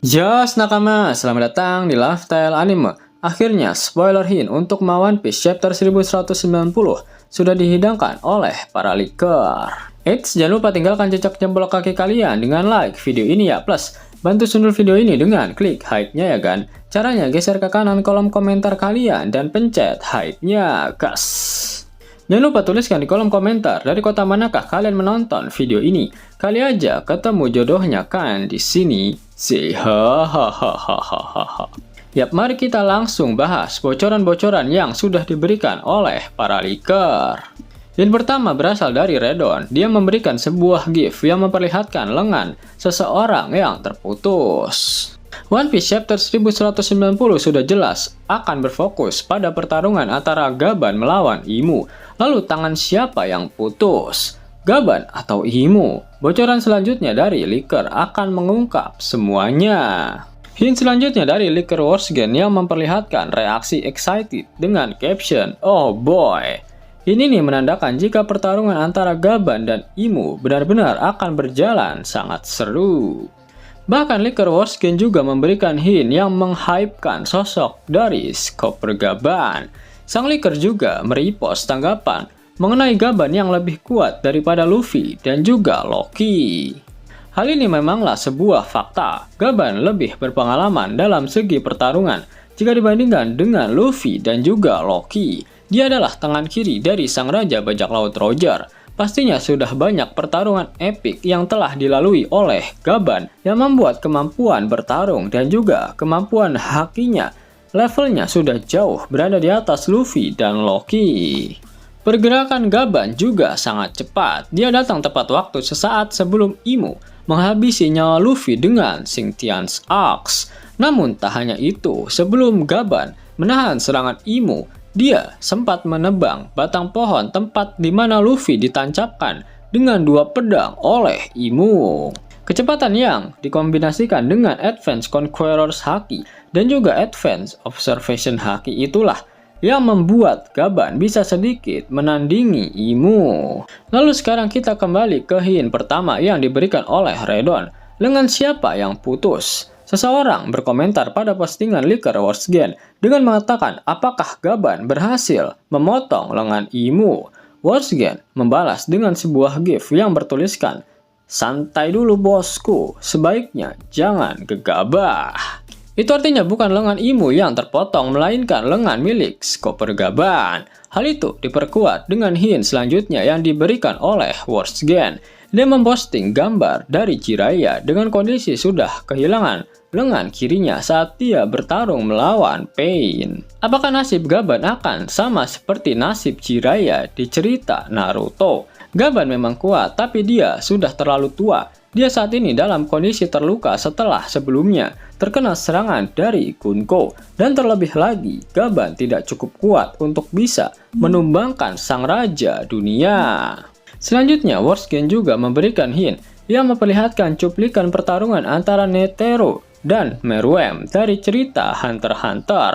Yos nakama, selamat datang di Lifestyle Anime. Akhirnya, spoiler hint untuk One Piece chapter 1190 sudah dihidangkan oleh para leaker. Eits, jangan lupa tinggalkan jejak jempol kaki kalian dengan like video ini ya. Plus, bantu sundul video ini dengan klik hype-nya ya kan. Caranya geser ke kanan kolom komentar kalian dan pencet hype-nya, gas. Jangan lupa tuliskan di kolom komentar dari kota manakah kalian menonton video ini. Kali aja ketemu jodohnya kan di sini. Hahaha. Yap, mari kita langsung bahas bocoran-bocoran yang sudah diberikan oleh para leaker. Yang pertama berasal dari Redon. Dia memberikan sebuah gif yang memperlihatkan lengan seseorang yang terputus. One Piece chapter 1190 sudah jelas akan berfokus pada pertarungan antara Gaban melawan Imu. Lalu tangan siapa yang putus? Gaban atau Imu? Bocoran selanjutnya dari leaker akan mengungkap semuanya. Hint selanjutnya dari leaker Warsgen yang memperlihatkan reaksi excited dengan caption, "Oh boy." Ini nih menandakan jika pertarungan antara Gaban dan Imu benar-benar akan berjalan sangat seru. Bahkan leaker Warsgen juga memberikan hint yang menghypekan sosok dari Chopper Gaban. Sang leaker juga merepost tanggapan mengenai Gaban yang lebih kuat daripada Luffy dan juga Loki. Hal ini memanglah sebuah fakta. Gaban lebih berpengalaman dalam segi pertarungan jika dibandingkan dengan Luffy dan juga Loki. Dia adalah tangan kiri dari sang raja bajak laut Roger. Pastinya sudah banyak pertarungan epik yang telah dilalui oleh Gaban yang membuat kemampuan bertarung dan juga kemampuan hakinya levelnya sudah jauh berada di atas Luffy dan Loki. Pergerakan Gaban juga sangat cepat. Dia datang tepat waktu sesaat sebelum Imu menghabisi nyawa Luffy dengan Xingtian's Axe. Namun tak hanya itu, sebelum Gaban menahan serangan Imu, dia sempat menebang batang pohon tempat di mana Luffy ditancapkan dengan dua pedang oleh Imu. Kecepatan yang dikombinasikan dengan Advanced Conqueror's Haki dan juga Advanced Observation Haki itulah yang membuat Gaban bisa sedikit menandingi Imu. Lalu sekarang kita kembali ke hint pertama yang diberikan oleh Redon. Lengan siapa yang putus? Seseorang berkomentar pada postingan leaker Warsgen dengan mengatakan apakah Gaban berhasil memotong lengan Imu. Warsgen membalas dengan sebuah gif yang bertuliskan, "Santai dulu bosku, sebaiknya jangan gegabah." Itu artinya bukan lengan Imu yang terpotong, melainkan lengan milik Chopper Gaban. Hal itu diperkuat dengan hint selanjutnya yang diberikan oleh Warsgen. Dia memposting gambar dari Jiraiya dengan kondisi sudah kehilangan lengan kirinya saat dia bertarung melawan Pain. Apakah nasib Gaban akan sama seperti nasib Jiraiya di cerita Naruto? Gaban memang kuat, tapi dia sudah terlalu tua. Dia saat ini dalam kondisi terluka setelah sebelumnya terkena serangan dari Kunko. Dan terlebih lagi, Gaban tidak cukup kuat untuk bisa menumbangkan sang raja dunia. Selanjutnya, Warsgen juga memberikan hint yang memperlihatkan cuplikan pertarungan antara Netero dan Meruem dari cerita Hunter x Hunter.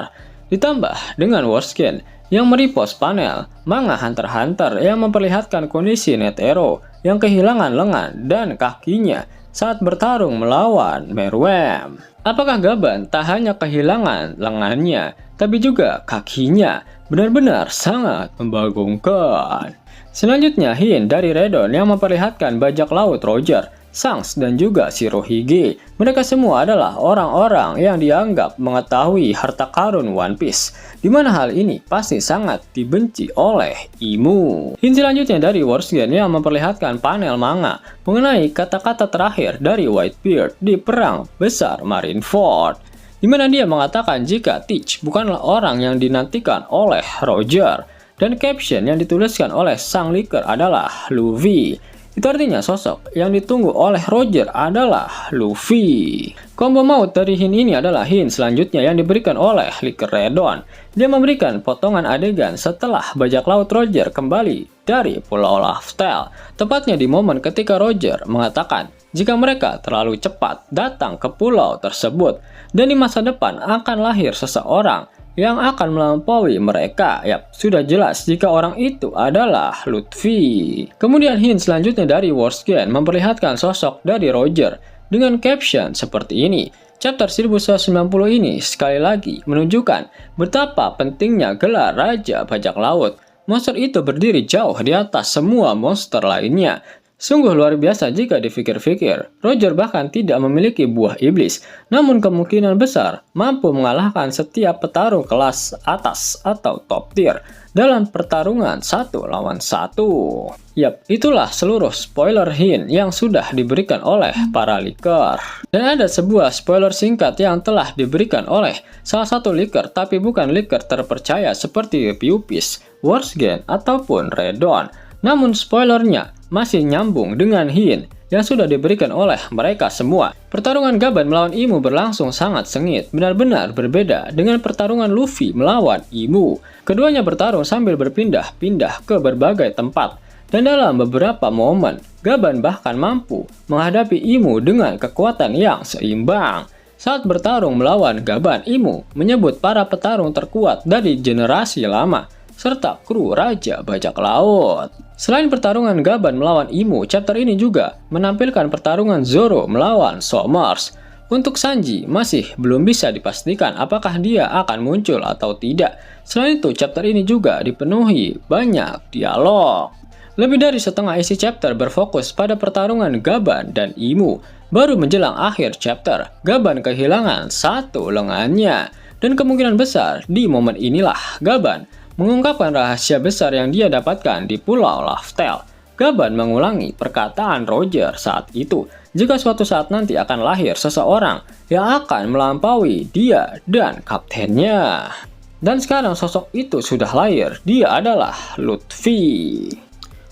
Ditambah dengan Warsgen yang merepost panel manga Hunter x Hunter yang memperlihatkan kondisi Netero yang kehilangan lengan dan kakinya saat bertarung melawan Meruem. Apakah Gaban tak hanya kehilangan lengannya, tapi juga kakinya? Benar-benar sangat membagongkan. Selanjutnya hint dari Redon yang memperlihatkan bajak laut Roger, Shanks dan juga Shirohige. Mereka semua adalah orang-orang yang dianggap mengetahui harta karun One Piece, di mana hal ini pasti sangat dibenci oleh Imu. Hint selanjutnya dari Warsgen yang memperlihatkan panel manga mengenai kata-kata terakhir dari Whitebeard di Perang Besar Marineford, di mana dia mengatakan jika Teach bukanlah orang yang dinantikan oleh Roger. Dan caption yang dituliskan oleh sang leaker adalah Luffy. Itu artinya sosok yang ditunggu oleh Roger adalah Luffy. Combo maut dari hint ini adalah hint selanjutnya yang diberikan oleh leaker Redon. Dia memberikan potongan adegan setelah bajak laut Roger kembali dari Pulau Lifestyle. Tepatnya di momen ketika Roger mengatakan jika mereka terlalu cepat datang ke pulau tersebut dan di masa depan akan lahir seseorang yang akan melampaui mereka. Yap, sudah jelas jika orang itu adalah Luffy. Kemudian hint selanjutnya dari Warsgen memperlihatkan sosok dari Roger dengan caption seperti ini. Chapter 1190 ini sekali lagi menunjukkan betapa pentingnya gelar Raja Bajak Laut. Monster itu berdiri jauh di atas semua monster lainnya. Sungguh luar biasa jika dipikir-pikir. Roger bahkan tidak memiliki buah iblis, namun kemungkinan besar mampu mengalahkan setiap petarung kelas atas atau top tier dalam pertarungan 1 lawan 1. Yap, itulah seluruh spoiler hint yang sudah diberikan oleh para leaker. Dan ada sebuah spoiler singkat yang telah diberikan oleh salah satu leaker, tapi bukan leaker terpercaya seperti Pewpies, Warsgen, ataupun Redon. Namun spoilernya masih nyambung dengan hint yang sudah diberikan oleh mereka semua. Pertarungan Gaban melawan Imu berlangsung sangat sengit, benar-benar berbeda dengan pertarungan Luffy melawan Imu. Keduanya bertarung sambil berpindah-pindah ke berbagai tempat, dan dalam beberapa momen, Gaban bahkan mampu menghadapi Imu dengan kekuatan yang seimbang. Saat bertarung melawan Gaban, Imu menyebut para petarung terkuat dari generasi lama, serta kru Raja Bajak Laut. Selain pertarungan Gaban melawan Imu, chapter ini juga menampilkan pertarungan Zoro melawan Somers. Untuk Sanji, masih belum bisa dipastikan apakah dia akan muncul atau tidak. Selain itu, chapter ini juga dipenuhi banyak dialog. Lebih dari setengah isi chapter berfokus pada pertarungan Gaban dan Imu. Baru menjelang akhir chapter, Gaban kehilangan satu lengannya. Dan kemungkinan besar di momen inilah Gaban mengungkapkan rahasia besar yang dia dapatkan di Pulau Laftel. Gaban mengulangi perkataan Roger saat itu, jika suatu saat nanti akan lahir seseorang yang akan melampaui dia dan kaptennya. Dan sekarang sosok itu sudah lahir, dia adalah Luffy.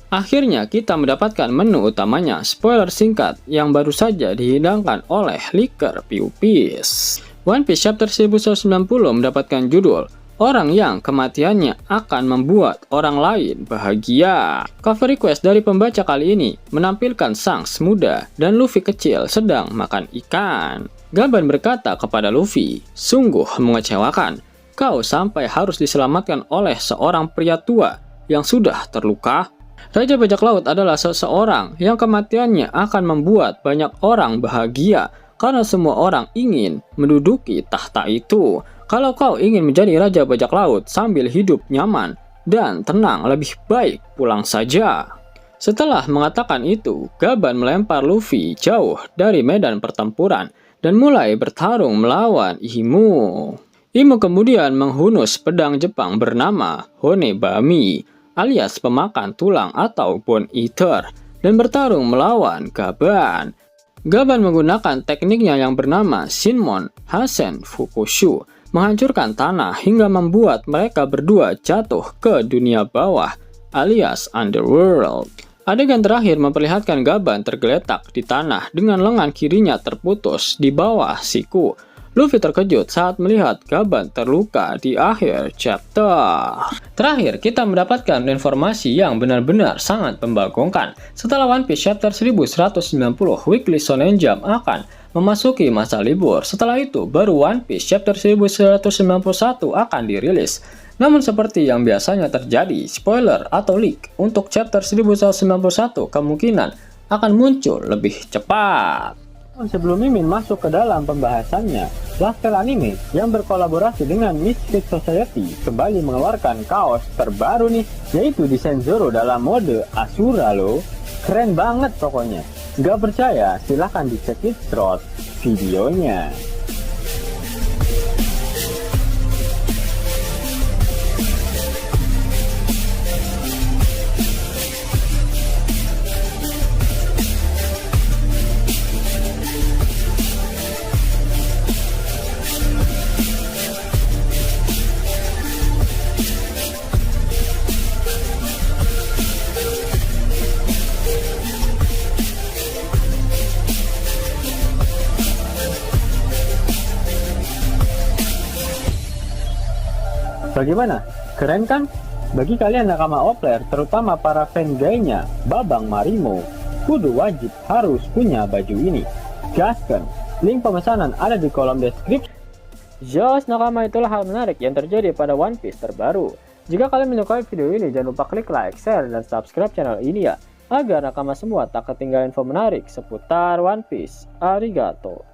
Akhirnya kita mendapatkan menu utamanya, spoiler singkat yang baru saja dihidangkan oleh leaker Pewpies. One Piece Chapter 1190 mendapatkan judul Orang yang kematiannya akan membuat orang lain bahagia. Cover request dari pembaca kali ini menampilkan Shanks muda dan Luffy kecil sedang makan ikan. Gaban berkata kepada Luffy, "Sungguh mengecewakan. Kau sampai harus diselamatkan oleh seorang pria tua yang sudah terluka." Raja Bajak Laut adalah seseorang yang kematiannya akan membuat banyak orang bahagia karena semua orang ingin menduduki tahta itu. Kalau kau ingin menjadi Raja Bajak Laut sambil hidup nyaman dan tenang, lebih baik pulang saja. Setelah mengatakan itu, Gaban melempar Luffy jauh dari medan pertempuran dan mulai bertarung melawan Imu. Imu kemudian menghunus pedang Jepang bernama Honebami, alias pemakan tulang atau bone eater, dan bertarung melawan Gaban. Gaban menggunakan tekniknya yang bernama Shinmon Hasen Fukushu, menghancurkan tanah hingga membuat mereka berdua jatuh ke dunia bawah alias underworld. Adegan terakhir memperlihatkan Gaban tergeletak di tanah dengan lengan kirinya terputus di bawah siku. Luffy terkejut saat melihat Gaban terluka di akhir chapter. Terakhir, kita mendapatkan informasi yang benar-benar sangat membagongkan. Setelah One Piece Chapter 1190, Weekly Shonen Jump akan memasuki masa libur. Setelah itu, baru One Piece Chapter 1191 akan dirilis. Namun seperti yang biasanya terjadi, spoiler atau leak untuk Chapter 1191 kemungkinan akan muncul lebih cepat. Sebelum Mimin masuk ke dalam pembahasannya, Lasker Anime yang berkolaborasi dengan Mystic Society kembali mengeluarkan kaos terbaru nih, yaitu desain Zoro dalam mode Asura loh. Keren banget pokoknya. Gak percaya? Silahkan dicek di thread videonya. Bagaimana? Keren kan? Bagi kalian nakama Opler, terutama para fan gaynya Babang Marimo, kudu wajib harus punya baju ini. Gaskan, link pemesanan ada di kolom deskripsi. Jos nakama, itulah hal menarik yang terjadi pada One Piece terbaru. Jika kalian menyukai video ini, jangan lupa klik like, share, dan subscribe channel ini ya. agar nakama semua tak ketinggalan info menarik seputar One Piece. Arigato.